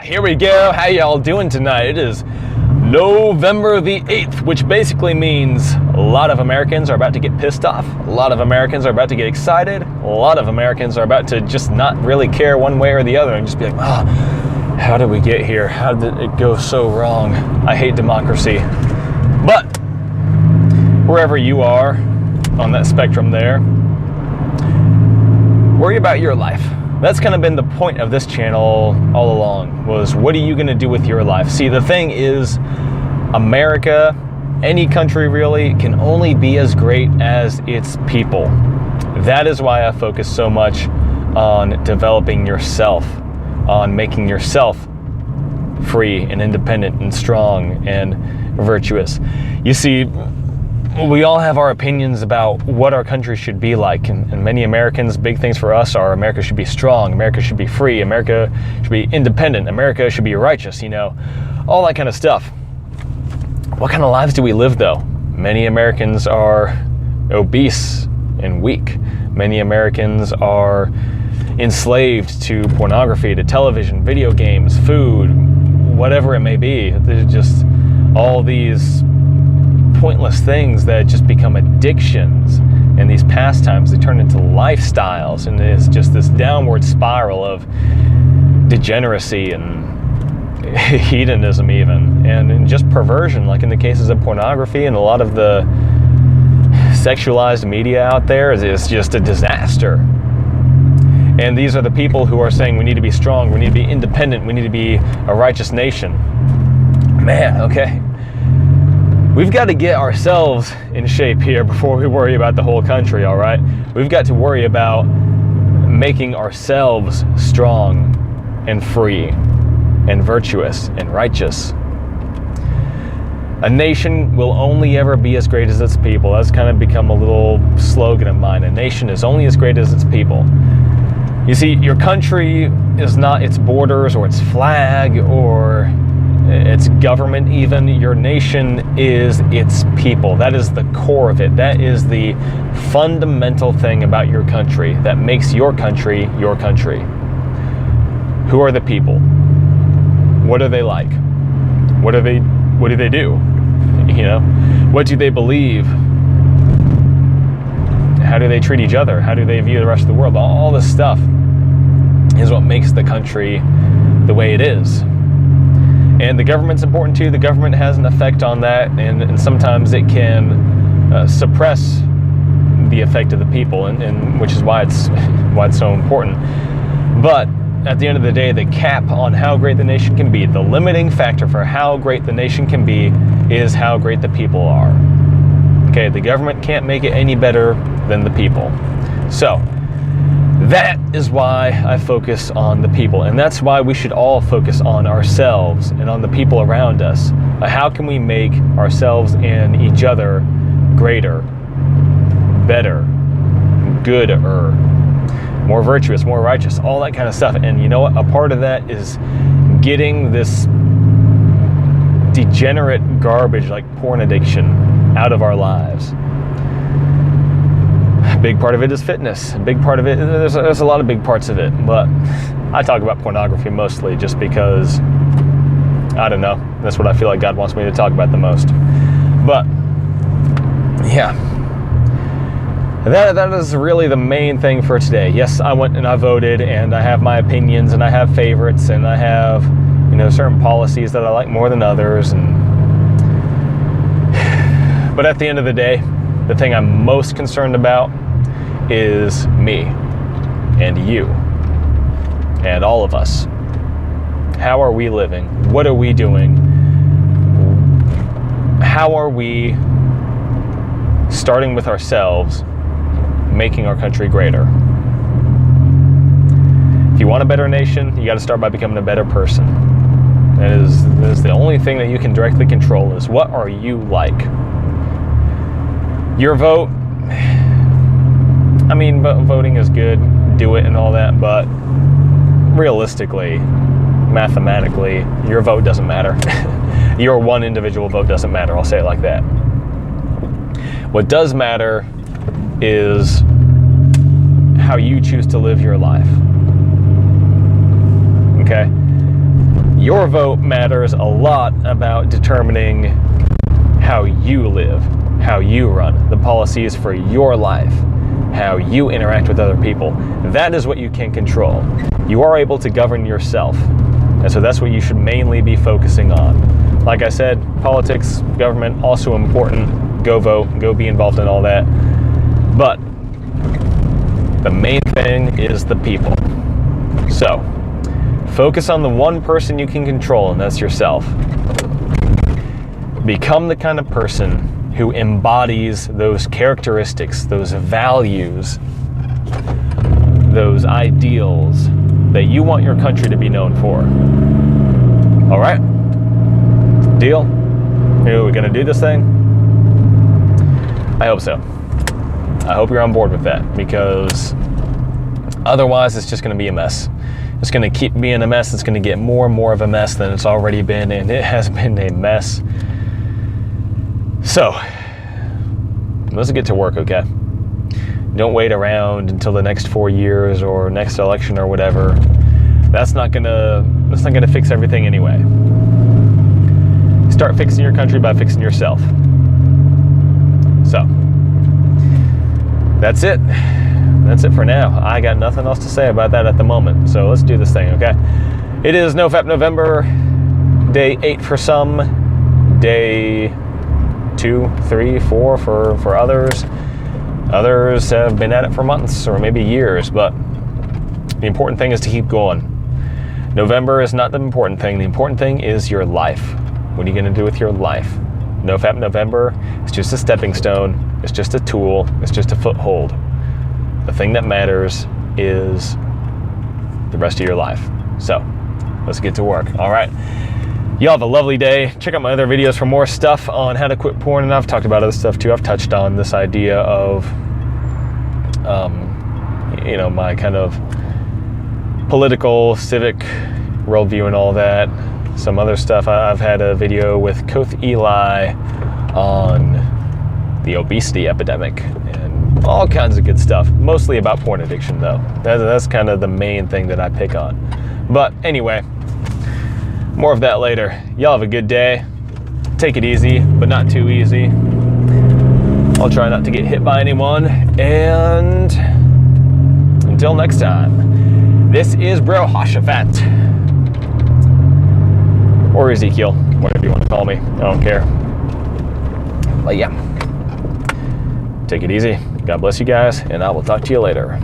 Here we go. How y'all doing tonight? It is November the 8th, which basically means a lot of Americans are about to get pissed off. A lot of Americans are about to get excited. A lot of Americans are about to just not really care one way or the other and just be like, oh, how did we get here? How did it go so wrong? I hate democracy. But wherever you are on that spectrum there, worry about your life. That's kind of been the point of this channel all along, was what are you going to do with your life? See, the thing is, America, any country really, can only be as great as its people. That is why I focus so much on developing yourself, on making yourself free and independent and strong and virtuous. You see, we all have our opinions about what our country should be like, and many Americans, big things for us are America should be strong, America should be free, America should be independent, America should be righteous, all that kind of stuff. What kind of lives do we live though? Many Americans are obese and weak. Many Americans are enslaved to pornography, to television, video games, food, whatever it may be. There's just all these pointless things that just become addictions, and these pastimes, they turn into lifestyles, and it's just this downward spiral of degeneracy and hedonism even, and just perversion, like in the cases of pornography and a lot of the sexualized media out there is just a disaster. And these are the people who are saying we need to be strong, we need to be independent, we need to be a righteous nation. Man, okay. We've got to get ourselves in shape here before we worry about the whole country, all right? We've got to worry about making ourselves strong and free and virtuous and righteous. A nation will only ever be as great as its people. That's kind of become a little slogan of mine. A nation is only as great as its people. You see, your country is not its borders or its flag or its government even. Your nation is its people. That is the core of it. That is the fundamental thing about your country that makes your country your country. Who are the people? What are they like? What do they do? What do they believe? How do they treat each other? How do they view the rest of the world? All this stuff is what makes the country the way it is. And the government's important too. The government has an effect on that, and sometimes it can suppress the effect of the people, and which is why it's so important. But at the end of the day, the cap on how great the nation can be, the limiting factor for how great the nation can be, is how great the people are. Okay, the government can't make it any better than the people. So that is why I focus on the people, and that's why we should all focus on ourselves and on the people around us. How can we make ourselves and each other greater, better, gooder, more virtuous, more righteous, all that kind of stuff. And you know what? A part of that is getting this degenerate garbage like porn addiction out of our lives. A big part of it is fitness. A big part of it, there's a lot of big parts of it, but I talk about pornography mostly just because, I don't know, that's what I feel like God wants me to talk about the most. But yeah, that is really the main thing for today. Yes, I went and I voted, and I have my opinions, and I have favorites, and I have, certain policies that I like more than others. But at the end of the day, the thing I'm most concerned about is me and you and all of us. How are we living? What are we doing? How are we, starting with ourselves, making our country greater? If you want a better nation, you got to start by becoming a better person. That is the only thing that you can directly control, is what are you like? Your vote, I mean, voting is good, do it and all that, but realistically, mathematically, your vote doesn't matter. Your one individual vote doesn't matter, I'll say it like that. What does matter is how you choose to live your life. Okay? Your vote matters a lot about determining how you live, how you run, the policies for your life, how you interact with other people. That is what you can control. You are able to govern yourself. And so that's what you should mainly be focusing on. Like I said, politics, government, also important. Go vote, go be involved in all that. But the main thing is the people. So, focus on the one person you can control, and that's yourself. Become the kind of person who embodies those characteristics, those values, those ideals that you want your country to be known for. All right? Deal? Are we gonna do this thing? I hope so. I hope you're on board with that, because otherwise it's just gonna be a mess. It's gonna keep being a mess. It's gonna get more and more of a mess than it's already been, and it has been a mess. So, let's get to work, okay? Don't wait around until the next 4 years or next election or whatever. That's not gonna fix everything anyway. Start fixing your country by fixing yourself. So, that's it. That's it for now. I got nothing else to say about that at the moment. So let's do this thing, okay? It is Nofap November, day 8 for some, day 2, 3, 4 for others. Others have been at it for months or maybe years, but the important thing is to keep going. November is not the important thing. The important thing is your life. What are you gonna do with your life? Nofap November is just a stepping stone. It's just a tool. It's just a foothold. The thing that matters is the rest of your life. So let's get to work. All right. Y'all have a lovely day. Check out my other videos for more stuff on how to quit porn. And I've talked about other stuff too. I've touched on this idea of, my kind of political, civic worldview and all that. Some other stuff. I've had a video with Koth Eli on the obesity epidemic and all kinds of good stuff. Mostly about porn addiction though. That's kind of the main thing that I pick on. But anyway, more of that later. Y'all have a good day. Take it easy, but not too easy. I'll try not to get hit by anyone. And until next time, this is Bro Hoshaphat. Or Ezekiel, whatever you want to call me. I don't care. But yeah, take it easy. God bless you guys, and I will talk to you later.